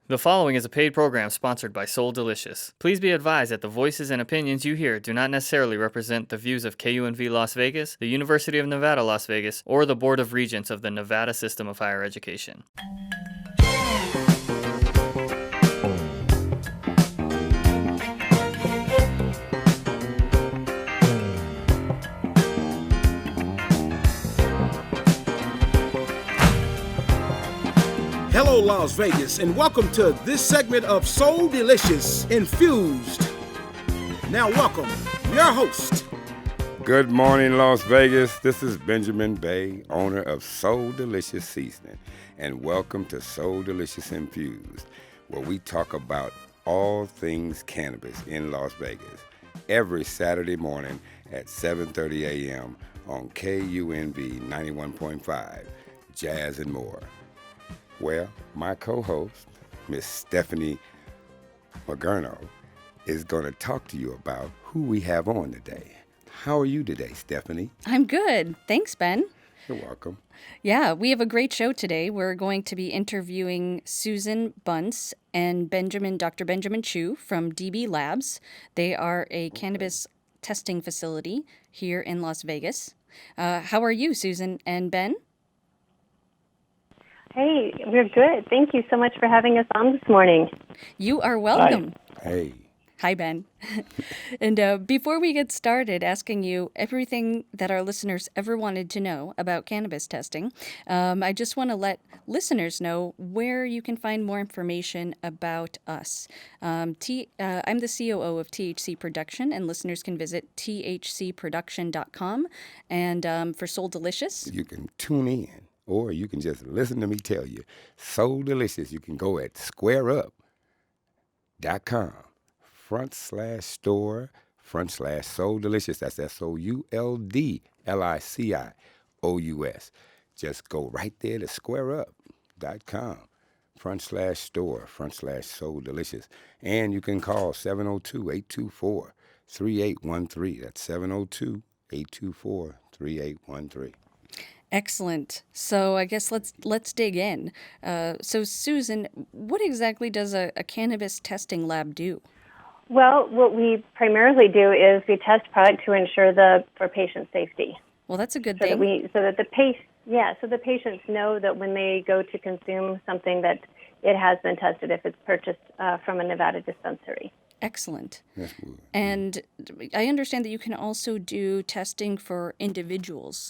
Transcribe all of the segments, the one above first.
The following is a paid program sponsored by Soul Delicious. Please be advised that the voices and opinions you hear do not necessarily represent the views of KUNV Las Vegas, the University of Nevada, Las Vegas, or the Board of Regents of the Nevada System of Higher Education. Hello, Las Vegas, and welcome to this segment of Soul Delicious Infused. Now, welcome your host. Good morning, Las Vegas. This is Benjamin Bay, owner of Soul Delicious Seasoning, and welcome to Soul Delicious Infused, where we talk about all things cannabis in Las Vegas every Saturday morning at 7:30 a.m. on KUNV 91.5, Jazz and More. Well, my co-host, Miss Stephanie Magurno, is going to talk to you about who we have on today. How are you today, Stephanie? I'm good. Thanks, Ben. You're welcome. Yeah, we have a great show today. We're going to be interviewing Susan Bunce and Dr. Benjamin Chu from DB Labs. They are a cannabis testing facility here in Las Vegas. How are you, Susan and Ben? Hey, we're good. Thank you so much for having us on this morning. You are welcome. Hey. Hi, Ben. And before we get started asking you everything that our listeners ever wanted to know about cannabis testing, I just want to let listeners know where you can find more information about us. I'm the COO of THC Production, and listeners can visit thcproduction.com. And for Soul Delicious, You can tune in, or you can just listen to me tell you. Soul Delicious, you can go at squareup.com/store/Soul Delicious. That's SOULDLICIOUS. Just go right there to squareup.com/store/Soul Delicious. And you can call 702-824-3813. That's 702-824-3813. excellent. So I guess let's dig in. So Susan, what exactly does a cannabis testing lab do? Well, what we primarily do is we test product to ensure for patient safety, Well, that's a good so thing. that the patients know that when they go to consume something that it has been tested if it's purchased from a Nevada dispensary. Excellent. That's good. And I understand that you can also do testing for individuals,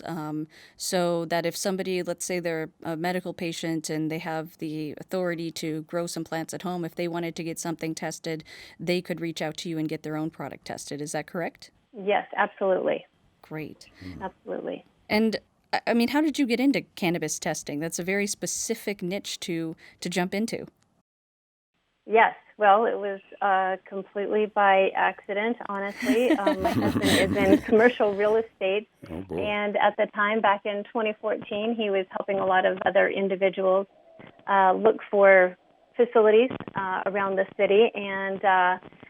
so that if somebody, let's say they're a medical patient and they have the authority to grow some plants at home, if they wanted to get something tested, they could reach out to you and get their own product tested. Is that correct? Yes, absolutely. Great. Absolutely. And I mean, how did you get into cannabis testing? That's a very specific niche to jump into. Yes. Well, it was completely by accident, honestly. My husband is in commercial real estate, Oh, boy. and at the time, back in 2014, he was helping a lot of other individuals look for facilities around the city, and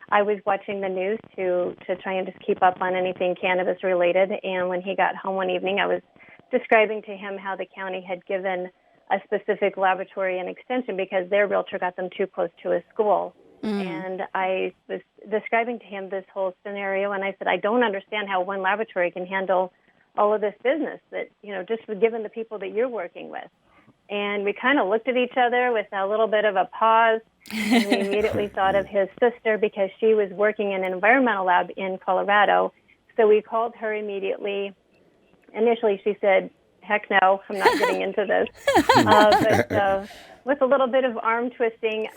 I was watching the news to try and just keep up on anything cannabis related. And when he got home one evening, I was describing to him how the county had given a specific laboratory an extension because their realtor got them too close to a school. And I was describing to him this whole scenario, and I said, I don't understand how one laboratory can handle all of this business that, just given the people that you're working with. And we kind of looked at each other with a little bit of a pause, and we immediately thought of his sister because she was working in an environmental lab in Colorado. So we called her immediately. Initially, she said, heck no, I'm not getting into this. But with a little bit of arm twisting,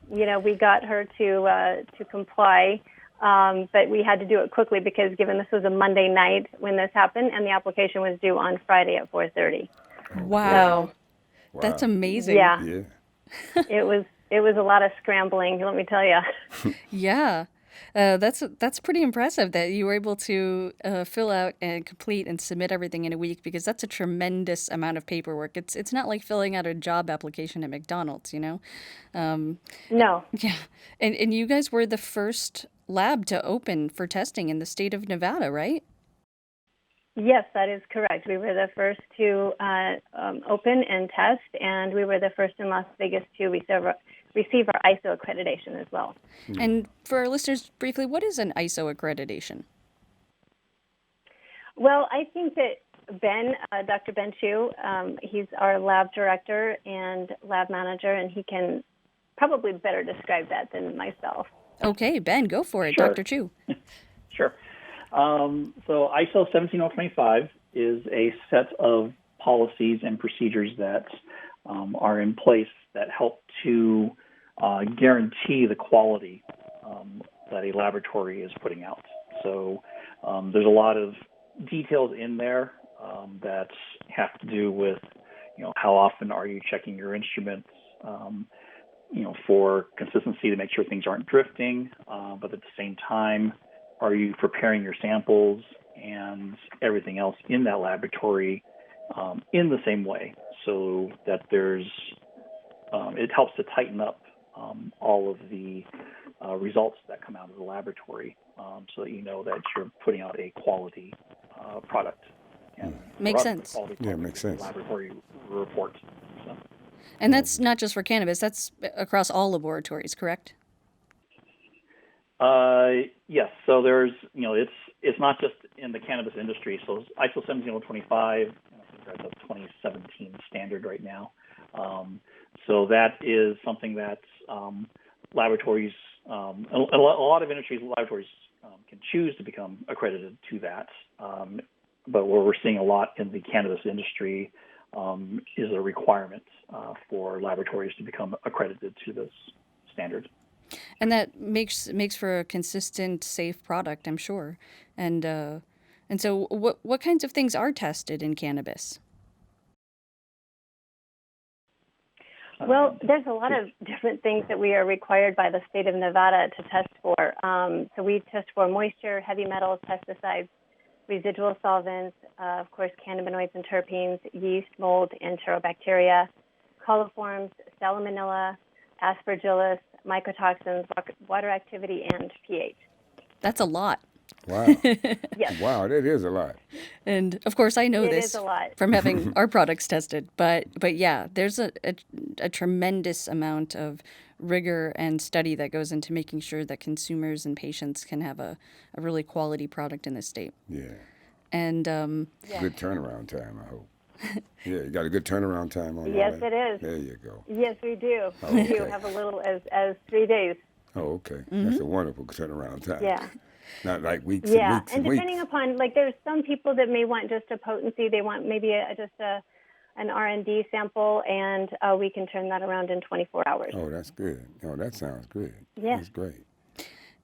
we got her to comply. But we had to do it quickly because given this was a Monday night when this happened, and the application was due on Friday at 4:30. Wow. That's amazing. Yeah, Yeah. it was a lot of scrambling, let me tell you. Yeah. That's pretty impressive that you were able to fill out and complete and submit everything in a week, because that's a tremendous amount of paperwork. It's not like filling out a job application at McDonald's, No. Yeah. And you guys were the first lab to open for testing in the state of Nevada, right? Yes, that is correct. We were the first to open and test, and we were the first in Las Vegas too. receive our ISO accreditation as well. And for our listeners, briefly, what is an ISO accreditation? Well, I think that Ben, Dr. Ben Chu, he's our lab director and lab manager, and he can probably better describe that than myself. Okay, Ben, go for it. Sure. Dr. Chu. Sure. So ISO 17025 is a set of policies and procedures that are in place that help to guarantee the quality that a laboratory is putting out. So there's a lot of details in there that have to do with, how often are you checking your instruments, for consistency to make sure things aren't drifting, but at the same time, are you preparing your samples and everything else in that laboratory in the same way, so that it helps to tighten up all of the results that come out of the laboratory, so that you know that you're putting out a quality product. And Makes sense. Yeah, makes sense. Laboratory report. So. And that's not just for cannabis, that's across all laboratories, correct? Yes. So there's, it's not just in the cannabis industry. So ISO 17025, I think they're at the 2017 standard right now. So that is something that laboratories, a lot of industries and laboratories can choose to become accredited to that. But what we're seeing a lot in the cannabis industry is a requirement for laboratories to become accredited to this standard. And that makes for a consistent, safe product, I'm sure. And so, what kinds of things are tested in cannabis? Well, there's a lot of different things that we are required by the state of Nevada to test for. So we test for moisture, heavy metals, pesticides, residual solvents, of course, cannabinoids and terpenes, yeast, mold, enterobacteria, coliforms, salmonella, aspergillus, mycotoxins, water activity, and pH. That's a lot. Wow. Yes. Wow, that is a lot. And of course, I know It this is a lot. from having our products tested. But yeah, there's a tremendous amount of rigor and study that goes into making sure that consumers and patients can have a really quality product in this state. Yeah. And Good turnaround time, I hope. Yeah, you got a good turnaround time on Yes, all that? it is. There you go. Yes, we do. Oh, We do okay. have a little as 3 days. Oh, okay. That's a wonderful turnaround time. Yeah. Not like weeks Yeah, and weeks and and depending weeks. upon, there's some people that may want just a potency. They want maybe an R&D sample, and we can turn that around in 24 hours. Oh, that's good. Oh, that sounds good. Yeah. That's great.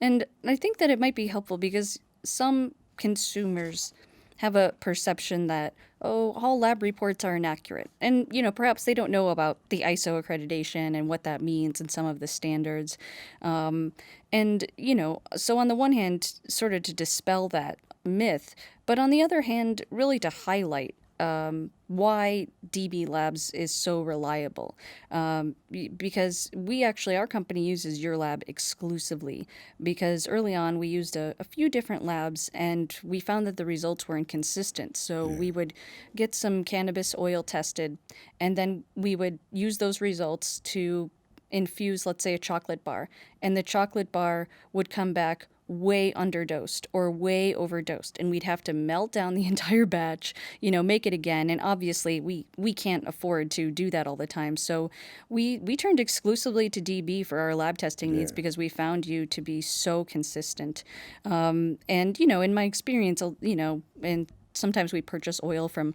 And I think that it might be helpful because some consumers have a perception that, all lab reports are inaccurate. And, perhaps they don't know about the ISO accreditation and what that means and some of the standards. So on the one hand, sort of to dispel that myth, but on the other hand, really to highlight why DB Labs is so reliable. Because our company uses your lab exclusively, because early on we used a few different labs and we found that the results were inconsistent. So we would get some cannabis oil tested, and then we would use those results to infuse, let's say, a chocolate bar, and the chocolate bar would come back way underdosed or way overdosed, and we'd have to melt down the entire batch, make it again. And obviously we can't afford to do that all the time. So we turned exclusively to DB for our lab testing needs because we found you to be so consistent. And, in my experience, and sometimes we purchase oil from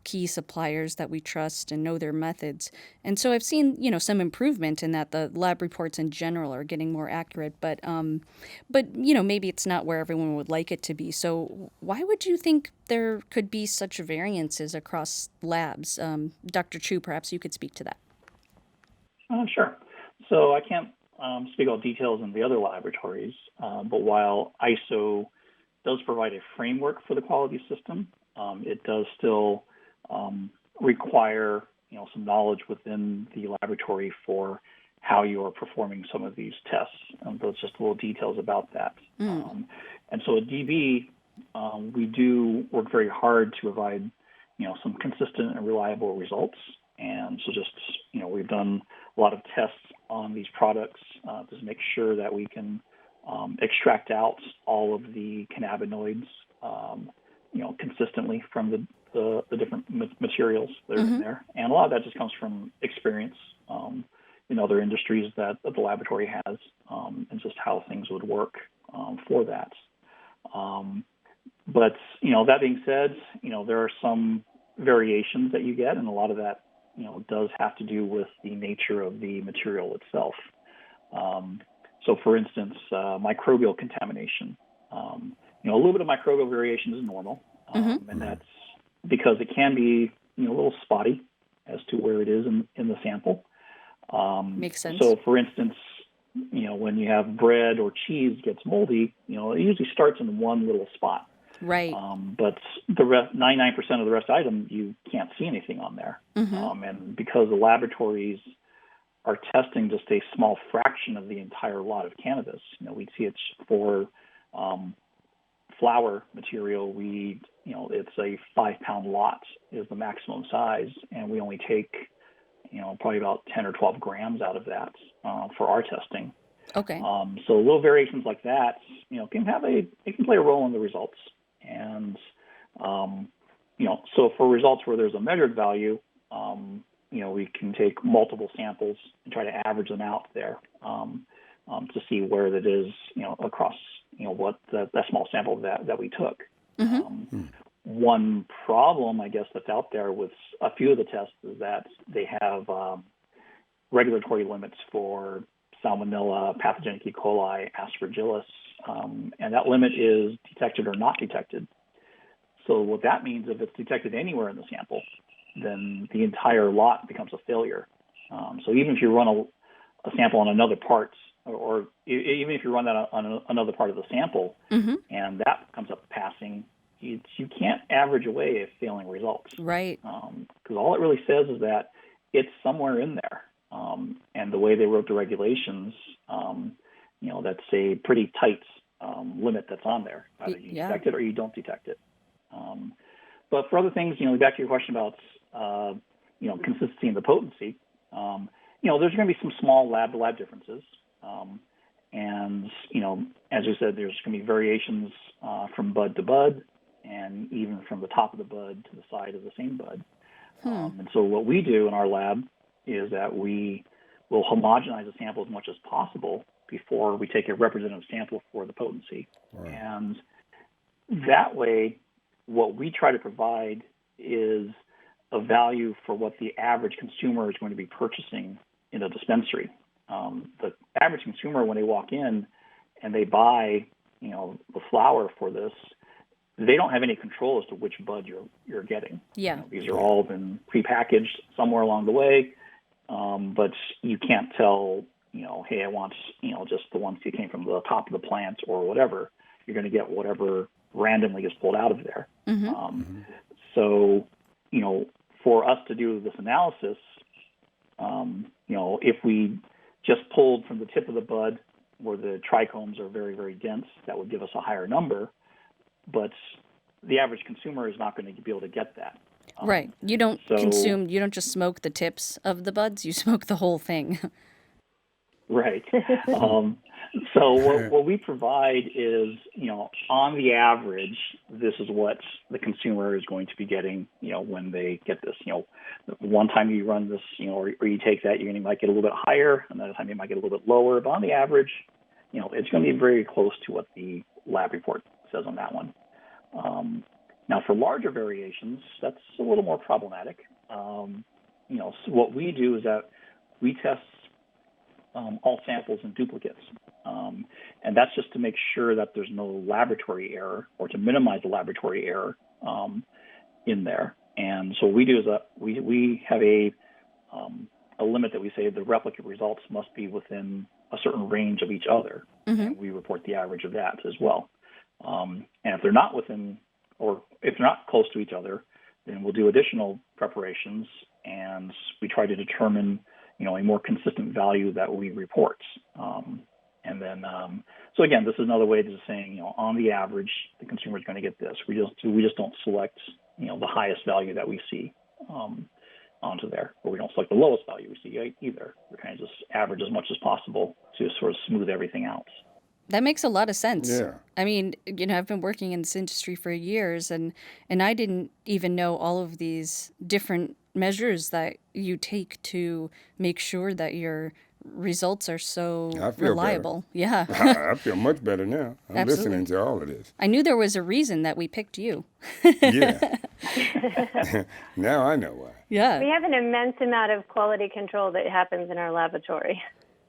key suppliers that we trust and know their methods. And so I've seen, some improvement in that. The lab reports in general are getting more accurate, but maybe it's not where everyone would like it to be. So why would you think there could be such variances across labs? Dr. Chu, perhaps you could speak to that. Sure. So I can't speak all details in the other laboratories, but while ISO does provide a framework for the quality system, it does still require some knowledge within the laboratory for how you are performing some of these tests. Those just little details about that. And so at DB, we do work very hard to provide some consistent and reliable results. And so just we've done a lot of tests on these products to make sure that we can extract out all of the cannabinoids, consistently from the different materials that are in there. And a lot of that just comes from experience in other industries that the laboratory has, and just how things would work for that. But that being said, there are some variations that you get, and a lot of that, does have to do with the nature of the material itself. So, for instance, microbial contamination. A little bit of microbial variation is normal, and that's because it can be a little spotty as to where it is in the sample. Makes sense. So, for instance, when you have bread or cheese gets moldy, it usually starts in one little spot. Right. But the rest, 99% of the rest item, you can't see anything on there. And because the laboratories are testing just a small fraction of the entire lot of cannabis, we see it's for flower material, it's a 5-pound lot is the maximum size, and we only take, probably about 10 or 12 grams out of that for our testing. Okay. So little variations like that, it can play a role in the results. And, so for results where there's a measured value, we can take multiple samples and try to average them out there to see where that is, across, what that small sample that we took. One problem, I guess, that's out there with a few of the tests is that they have regulatory limits for Salmonella, pathogenic E. coli, Aspergillus, and that limit is detected or not detected. So what that means, if it's detected anywhere in the sample, then the entire lot becomes a failure. So even if you run a sample on another part, or even if you run that on another part of the sample, and that comes up passing, you can't average away failing results. Right. Because all it really says is that it's somewhere in there. And the way they wrote the regulations, that's a pretty tight limit that's on there. Either you detect it or you don't detect it. But for other things, back to your question about, consistency and the potency, there's going to be some small lab-to-lab differences. And, as you said, there's going to be variations from bud to bud, and even from the top of the bud to the side of the same bud. And so what we do in our lab is that we will homogenize the sample as much as possible before we take a representative sample for the potency. Right. And that way, what we try to provide is a value for what the average consumer is going to be purchasing in a dispensary. The average consumer, when they walk in and they buy, the flower for this, they don't have any control as to which bud you're getting. Yeah. These are all been prepackaged somewhere along the way, but you can't tell, hey, I want, just the ones that came from the top of the plant or whatever. You're going to get whatever randomly gets pulled out of there. So, for us to do this analysis, if we just pulled from the tip of the bud where the trichomes are very, very dense, that would give us a higher number. But the average consumer is not going to be able to get that. Right. You don't you don't just smoke the tips of the buds, you smoke the whole thing. Right. So what we provide is, on the average, this is what the consumer is going to be getting, when they get this. One time you run this, or you take that, you might get a little bit higher. Another time you might get a little bit lower. But on the average, it's going to be very close to what the lab report says on that one. Now, for larger variations, that's a little more problematic. So what we do is that we test all samples in duplicates. And that's just to make sure that there's no laboratory error, or to minimize the laboratory error in there. And so what we do is that we have a limit that we say the replicate results must be within a certain range of each other. And we report the average of that as well. And if they're not within, or if they're not close to each other, then we'll do additional preparations, and we try to determine, a more consistent value that we report. And then, so again, this is another way of just saying, on the average, the consumer is going to get this. We just don't select, the highest value that we see. onto there, but we don't select the lowest value we see either. We're trying to just average as much as possible to sort of smooth everything out. That makes a lot of sense. Yeah. I mean, I've been working in this industry for years, and I didn't even know all of these different measures that you take to make sure that your results are so I feel reliable. Yeah. I feel much better now. I'm Absolutely. listening to all of this. I knew there was a reason that we picked you. Yeah. Now I know why. Yeah. We have an immense amount of quality control that happens in our laboratory.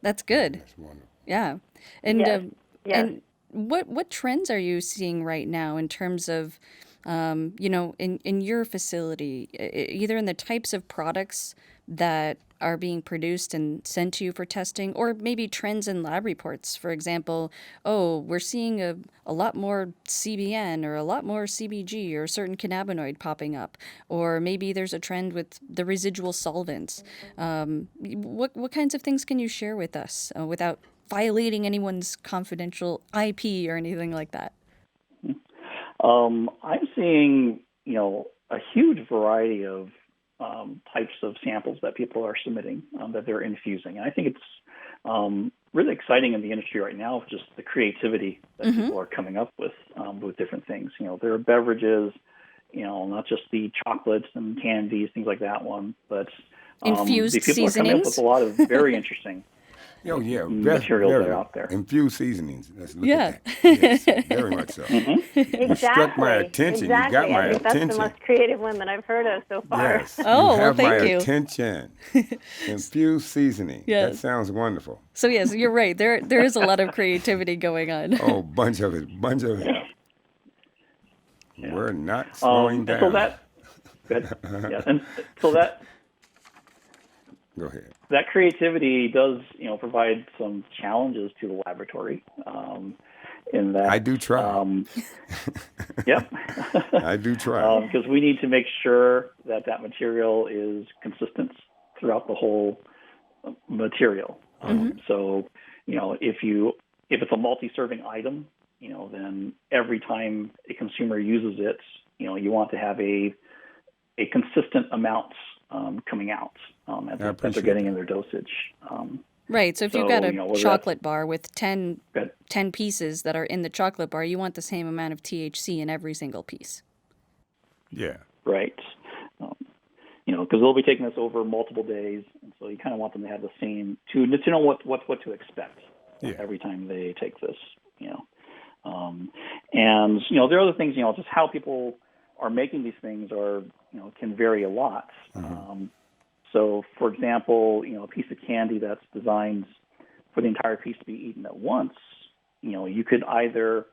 That's good. That's wonderful. Yeah. And Yes. Yes. and what trends are you seeing right now in terms of in your facility, either in the types of products that are being produced and sent to you for testing, or maybe trends in lab reports? For example, we're seeing a lot more CBN or a lot more CBG or a certain cannabinoid popping up, or maybe there's a trend with the residual solvents. What kinds of things can you share with us without violating anyone's confidential IP or anything like that? I'm seeing, a huge variety of types of samples that people are submitting that they're infusing. And I think it's really exciting in the industry right now, just the creativity that people are coming up with different things. There are beverages, not just the chocolates and candies, things like that one, but Infused the people are coming up with seasonings? a lot of very interesting Oh, yeah. materials that are out there. Infused seasonings. Let's look Yeah. at that. Yes, very much so. Exactly. You struck my attention. Exactly. You got my I think that's attention. the most creative one that I've heard of so far. Yes. Oh, you well, have my thank you. attention. Infused seasoning. Yes. That sounds wonderful. So yes, you're right. There is a lot of creativity going on. Oh, bunch of it. Yeah. We're not slowing And down. so that, good. Yeah. And so that Go ahead. that creativity does, provide some challenges to the laboratory. In that I do try. Yep. I do try. Because we need to make sure that material is consistent throughout the whole material. So, if it's a multi-serving item, then every time a consumer uses it, you want to have a consistent amount coming out that they're getting in their dosage. Right. So if you've So, got a whether chocolate bar with 10 Good. pieces that are in the chocolate bar, you want the same amount of THC in every single piece. Yeah. Right. Because they'll be taking this over multiple days, and so you kind of want them to have the same to know what to expect every time they take this. And there are other things. Just how people are making these things can vary a lot. So, for example, a piece of candy that's designed for the entire piece to be eaten at once, you could either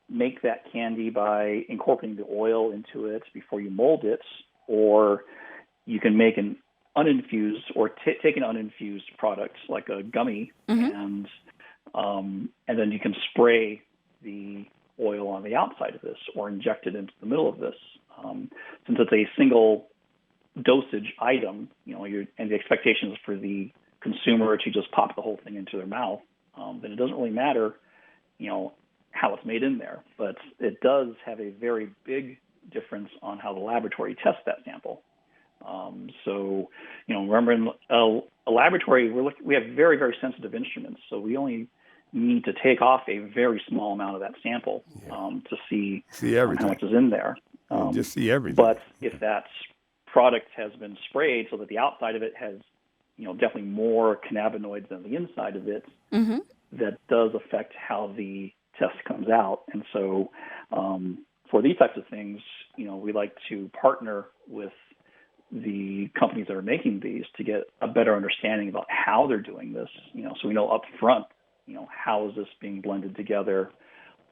make that candy by incorporating the oil into it before you mold it, or you can make an uninfused or take an uninfused product like a gummy, and then you can spray the oil on the outside of this or inject it into the middle of this. Since it's a single dosage item, and the expectation is for the consumer to just pop the whole thing into their mouth, then it doesn't really matter, how it's made in there. But it does have a very big difference on how the laboratory tests that sample. So, remember in a laboratory, we have very, very sensitive instruments, so we only need to take off a very small amount of that sample to see everything. how much is in there. Just see everything. But if that product has been sprayed so that the outside of it has, definitely more cannabinoids than the inside of it, that does affect how the test comes out. And so for these types of things, we like to partner with the companies that are making these to get a better understanding about how they're doing this, so we know up front, how is this being blended together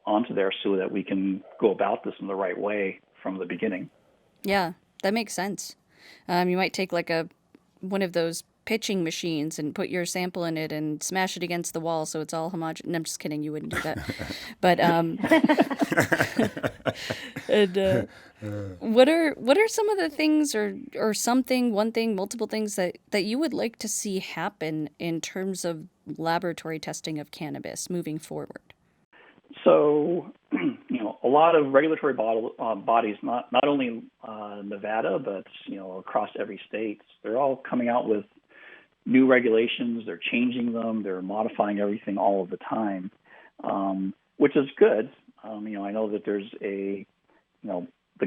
onto there so that we can go about this in the right way from the beginning. Yeah, that makes sense. You might take like one of those pitching machines and put your sample in it and smash it against the wall so it's all homogeneous. No, I'm just kidding. You wouldn't do that. But what are some of the things or something, one thing, multiple things that you would like to see happen in terms of laboratory testing of cannabis moving forward? So, a lot of regulatory bodies, not only Nevada, but across every state, they're all coming out with new regulations. They're changing them. They're modifying everything all of the time, which is good. I know that there's the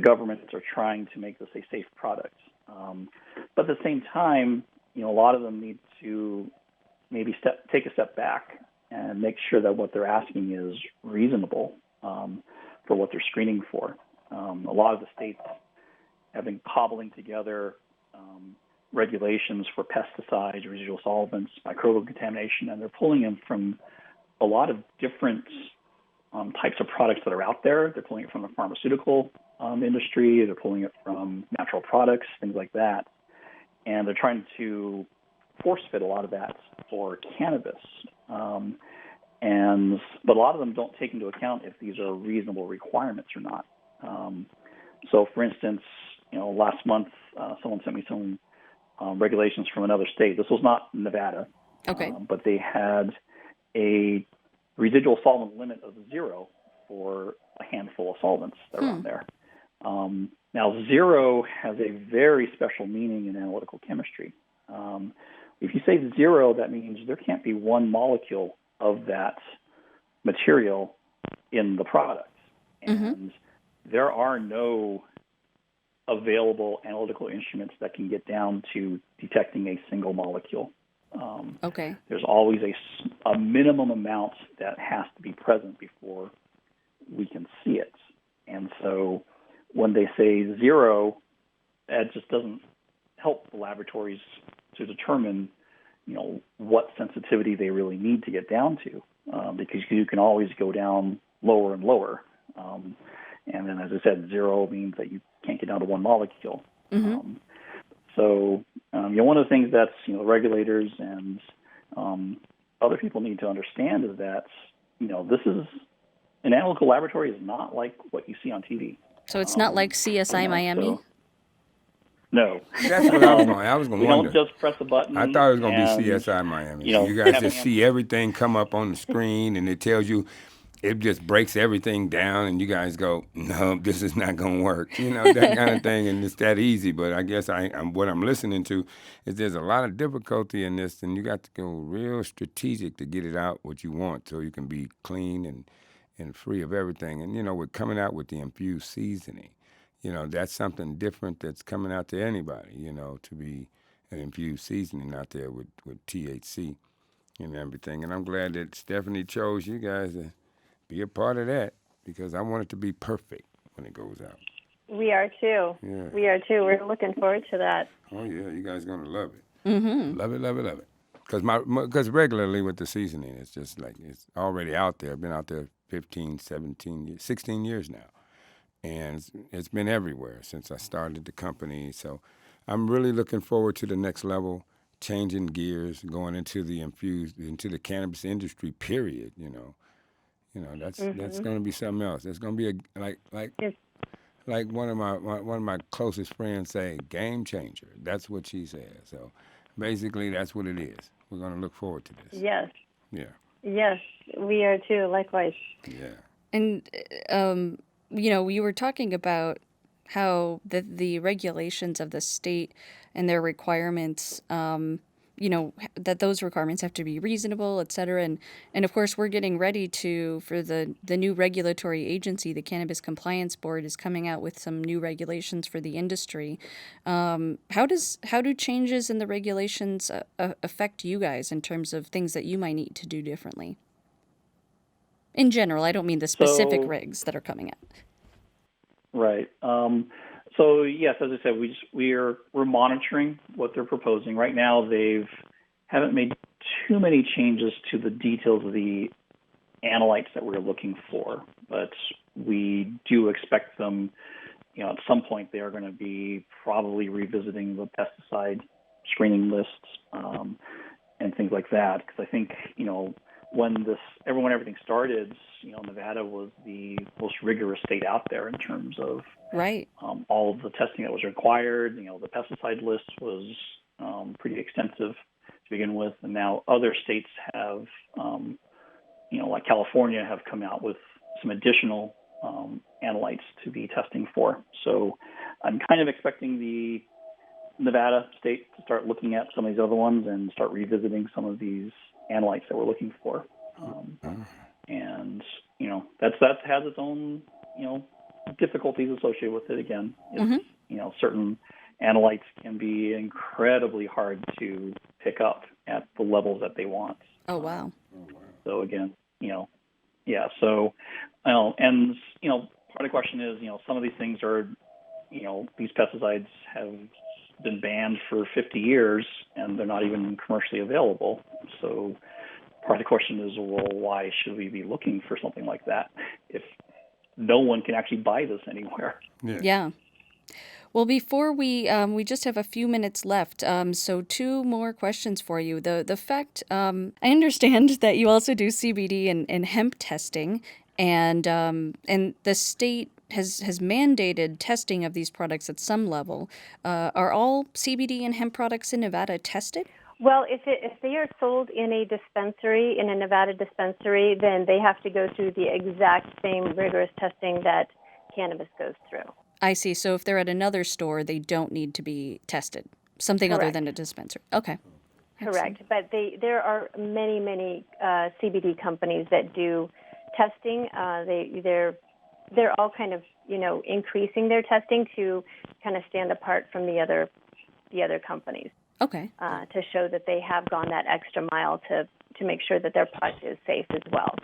governments are trying to make this a safe product, but at the same time, a lot of them need to maybe take a step back and make sure that what they're asking is reasonable for what they're screening for. A lot of the states have been cobbling together regulations for pesticides, residual solvents, microbial contamination, and they're pulling them from a lot of different types of products that are out there. They're pulling it from the pharmaceutical industry. They're pulling it from natural products, things like that. And they're trying to force fit a lot of that for cannabis. But a lot of them don't take into account if these are reasonable requirements or not. So, for instance, last month someone sent me some regulations from another state. This was not Nevada, Okay. But they had a residual solvent limit of 0 for a handful of solvents that are on there. Now, 0 has a very special meaning in analytical chemistry. If you say 0, that means there can't be one molecule of that material in the product. And there are no available analytical instruments that can get down to detecting a single molecule. Okay. There's always a minimum amount that has to be present before we can see it. And so when they say 0, that just doesn't help the laboratories to determine, what sensitivity they really need to get down to, because you can always go down lower and lower. And then, as I said, 0 means that you can't get down to one molecule. So, one of the things that regulators and other people need to understand is that this is an analytical laboratory is not like what you see on TV. So it's not like CSI Miami? So, no. That's what I was going We to wonder. don't just press a button. I thought it was going to be and, CSI Miami. you guys have just see everything come up on the screen, and it tells you, it just breaks everything down, and you guys go, no, this is not going to work. That kind of thing, and it's that easy. But I guess what I'm listening to is there's a lot of difficulty in this, and you got to go real strategic to get it out what you want so you can be clean and free of everything. And, we're coming out with the infused seasoning. That's something different that's coming out to anybody, to be an infused seasoning out there with THC and everything. And I'm glad that Stephanie chose you guys to be a part of that, because I want it to be perfect when it goes out. We are too. Yeah. We are too. We're looking forward to that. Oh, yeah, you guys are going to love it. Love it, love it, love it. Because regularly with the seasoning, it's just like it's already out there. I've been out there 15, 17 years, 16 years now. And it's been everywhere since I started the company. So I'm really looking forward to the next level, changing gears, going into the cannabis industry, period, that's going to be something else. It's going to be like one of my closest friends say, game changer. That's what she says. So basically, that's what it is. We're going to look forward to this. Yes. Yeah. Yes, we are too. Likewise. Yeah. And, we were talking about how the regulations of the state and their requirements, that those requirements have to be reasonable, et cetera. And of course, we're getting ready for the new regulatory agency, the Cannabis Compliance Board, is coming out with some new regulations for the industry. How do changes in the regulations affect you guys in terms of things that you might need to do differently? In general, I don't mean the specific regs that are coming out. Right. So yes, as I said, we're monitoring what they're proposing right now. Haven't made too many changes to the details of the analytes that we're looking for, but we do expect them. At some point they are going to be probably revisiting the pesticide screening lists and things like that. Because I think when everything started, Nevada was the most rigorous state out there in terms of right. All of the testing that was required. The pesticide list was pretty extensive to begin with, and now other states have, like California, have come out with some additional analytes to be testing for. So I'm kind of expecting the Nevada state to start looking at some of these other ones and start revisiting some of these analytes that we're looking for. And, that has its own, difficulties associated with it. Again, it's, certain analytes can be incredibly hard to pick up at the levels that they want. Oh, wow. So again, yeah. So, and, part of the question is, some of these things are, these pesticides have been banned for 50 years and they're not even commercially available. So part of the question is, well, why should we be looking for something like that if no one can actually buy this anywhere? Yeah. Well, before we just have a few minutes left. So 2 more questions for you. The fact, I understand that you also do CBD and hemp testing, and the state has mandated testing of these products at some level. Are all CBD and hemp products in Nevada tested? Well, if they are sold in a Nevada dispensary, then they have to go through the exact same rigorous testing that cannabis goes through. I see. So if they're at another store, they don't need to be tested. Something other than a dispensary. Okay. Correct. But there are many CBD companies that do testing. They're all kind of increasing their testing to kind of stand apart from the other companies. Okay. To show that they have gone that extra mile to make sure that their product is safe as well.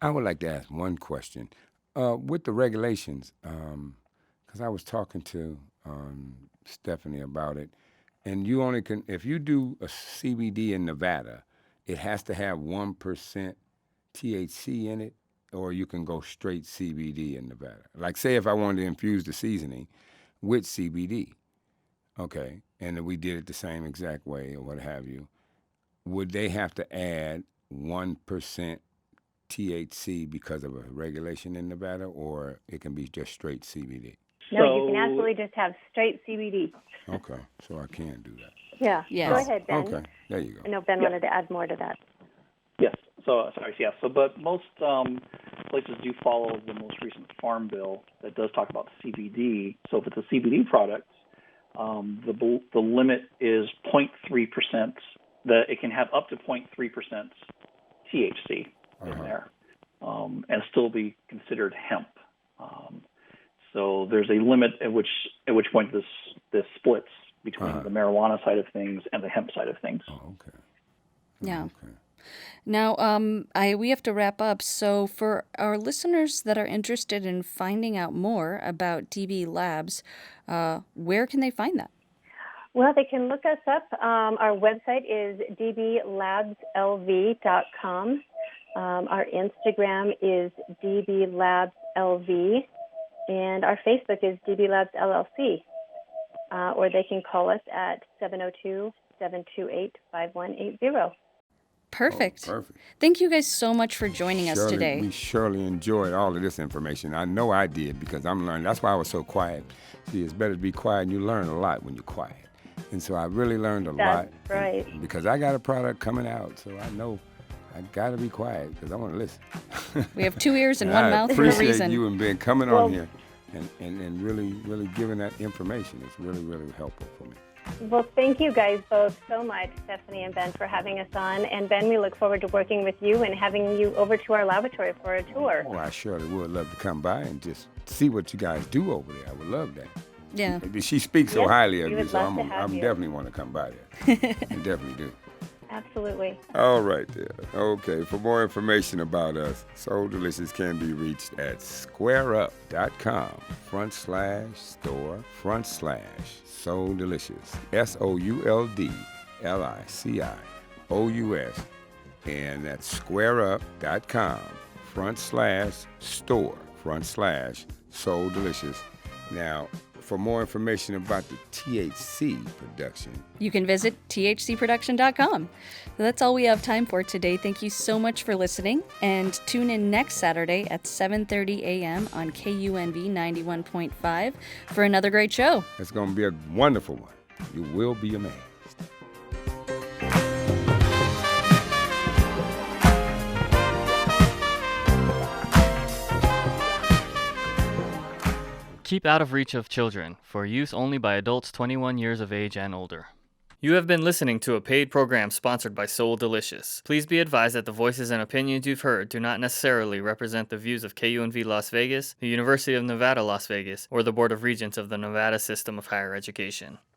I would like to ask one question. With the regulations, because I was talking to Stephanie about it, and you only can, if you do a CBD in Nevada, it has to have 1% THC in it, or you can go straight CBD in Nevada. Like, say if I wanted to infuse the seasoning with CBD, okay, and we did it the same exact way or what have you, would they have to add 1% THC because of a regulation in Nevada, or it can be just straight CBD? No, you can absolutely just have straight CBD. Okay, so I can do that. Yeah. Yes. Go ahead, Ben. Okay, there you go. I know Ben wanted to add more to that. Yes. So, sorry. Yeah. So, but most places do follow the most recent farm bill that does talk about CBD. So, if it's a CBD product, the limit is 0.3%. That it can have up to 0.3% THC in there, and still be considered hemp. So there's a limit at which point this splits between the marijuana side of things and the hemp side of things. Oh, okay. Yeah. Okay. Now, we have to wrap up. So for our listeners that are interested in finding out more about DB Labs, where can they find that? Well, they can look us up. Our website is dblabslv.com. Our Instagram is dblabslv, and our Facebook is dblabsllc. Or they can call us at 702-728-5180. Perfect. Oh, perfect. Thank you guys so much for joining us today. We surely enjoyed all of this information. I know I did, because I'm learning. That's why I was so quiet. See, it's better to be quiet, and you learn a lot when you're quiet. And so I really learned a lot. That's right. Because I got a product coming out, so I know I got to be quiet because I want to listen. We have 2 ears and one mouth for a reason. I appreciate you and Ben coming on here and really, really giving that information. It's really, really helpful for me. Well, thank you guys both so much, Stephanie and Ben, for having us on. And Ben, we look forward to working with you and having you over to our laboratory for a tour. Oh, I surely would love to come by and just see what you guys do over there. I would love that. Yeah. She speaks so highly of you, so I'm you. definitely want to come by there. I definitely do. Absolutely. All right, there. Okay, for more information about us, Soul Delicious can be reached at squareup.com/store/Soul Delicious. SOULDLICIOUS. And that's squareup.com/store/Soul Delicious. Now, for more information about the THC production, you can visit thcproduction.com. So that's all we have time for today. Thank you so much for listening, and tune in next Saturday at 7:30 a.m. on KUNV 91.5 for another great show. It's going to be a wonderful one. You will be amazed. Keep out of reach of children, for use only by adults 21 years of age and older. You have been listening to a paid program sponsored by Soul Delicious. Please be advised that the voices and opinions you've heard do not necessarily represent the views of KUNV Las Vegas, the University of Nevada, Las Vegas, or the Board of Regents of the Nevada System of Higher Education.